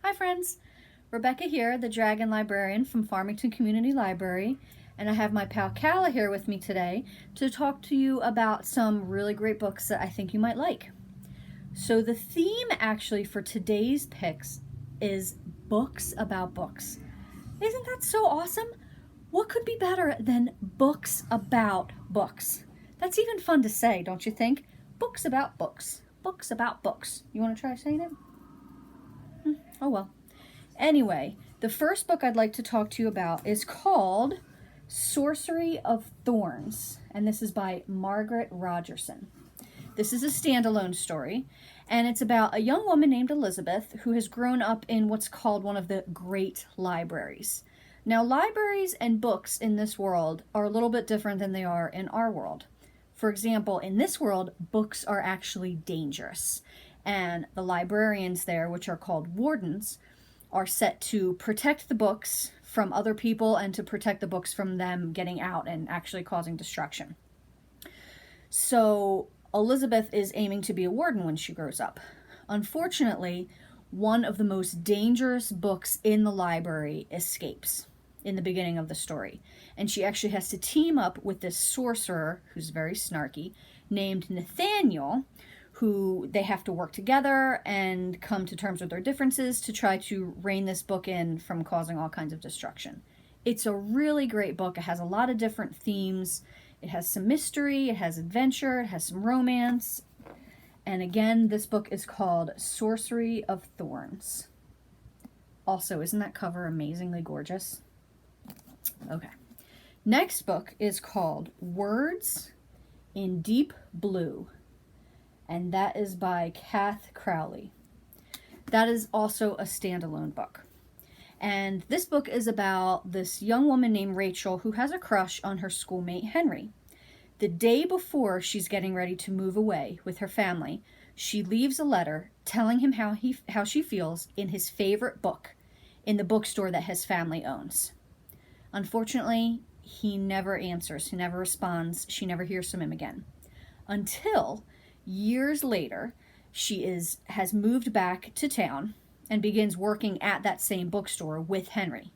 Hi friends, Rebecca here, the Dragon Librarian from Farmington Community Library, and I have my pal Calla here with me today to talk to you about some really great books that I think you might like. So the theme actually for today's picks is books about books. Isn't that so awesome? What could be better than books about books? That's even fun to say, don't you think? Books about books. Books about books. You want to try saying it? Oh well. Anyway, the first book I'd like to talk to you about is called Sorcery of Thorns, and this is by Margaret Rogerson. This is a standalone story, and it's about a young woman named Elizabeth who has grown up in what's called one of the great libraries. Now, libraries and books in this world are a little bit different than they are in our world. For example, in this world, books are actually dangerous, and the librarians there, which are called wardens, are set to protect the books from other people and to protect the books from them getting out and actually causing destruction. So Elizabeth is aiming to be a warden when she grows up. Unfortunately, one of the most dangerous books in the library escapes in the beginning of the story, and she actually has to team up with this sorcerer who's very snarky named Nathaniel, who they have to work together and come to terms with their differences to try to rein this book in from causing all kinds of destruction. It's a really great book. It has a lot of different themes. It has some mystery, it has adventure, it has some romance. And again, this book is called Sorcery of Thorns. Also, isn't that cover amazingly gorgeous? Okay. Next book is called Words in Deep Blue, and that is by Kath Crowley. That is also a standalone book. And this book is about this young woman named Rachel who has a crush on her schoolmate Henry. The day before she's getting ready to move away with her family, she leaves a letter telling him how she feels in his favorite book in the bookstore that his family owns. Unfortunately, he never answers, he never responds, she never hears from him again. Until years later, she has moved back to town and begins working at that same bookstore with Henry.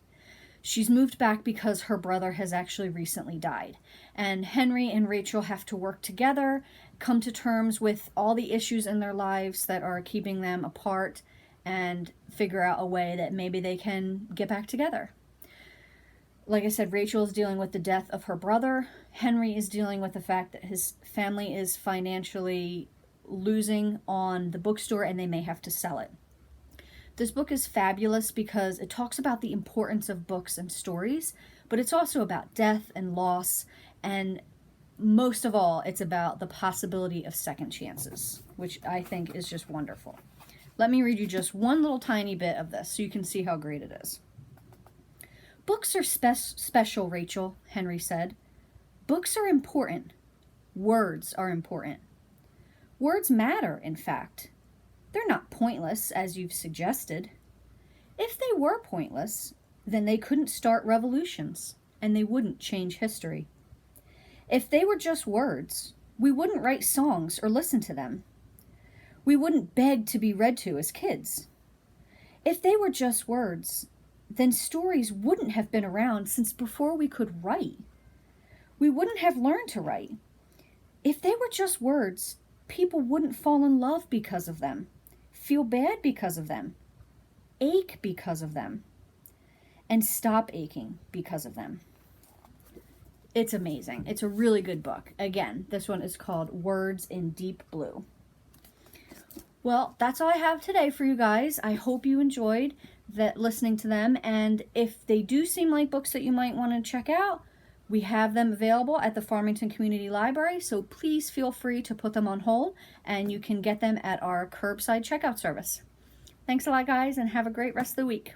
She's moved back because her brother has actually recently died, and Henry and Rachel have to work together, come to terms with all the issues in their lives that are keeping them apart, and figure out a way that maybe they can get back together. Like I said, Rachel is dealing with the death of her brother. Henry is dealing with the fact that his family is financially losing on the bookstore and they may have to sell it. This book is fabulous because it talks about the importance of books and stories, but it's also about death and loss, and most of all, it's about the possibility of second chances, which I think is just wonderful. Let me read you just one little tiny bit of this so you can see how great it is. Books are special, Rachel, Henry said. Books are important. Words are important. Words matter, in fact. They're not pointless, as you've suggested. If they were pointless, then they couldn't start revolutions, and they wouldn't change history. If they were just words, we wouldn't write songs or listen to them. We wouldn't beg to be read to as kids. If they were just words, then stories wouldn't have been around since before we could write. We wouldn't have learned to write. If they were just words, people wouldn't fall in love because of them, feel bad because of them, ache because of them, and stop aching because of them. It's amazing. It's a really good book. Again, this one is called Words in Deep Blue. Well, that's all I have today for you guys. I hope you enjoyed listening to them, and if they do seem like books that you might want to check out, we have them available at the Farmington Community Library, so please feel free to put them on hold, and you can get them at our curbside checkout service. Thanks a lot, guys, and have a great rest of the week.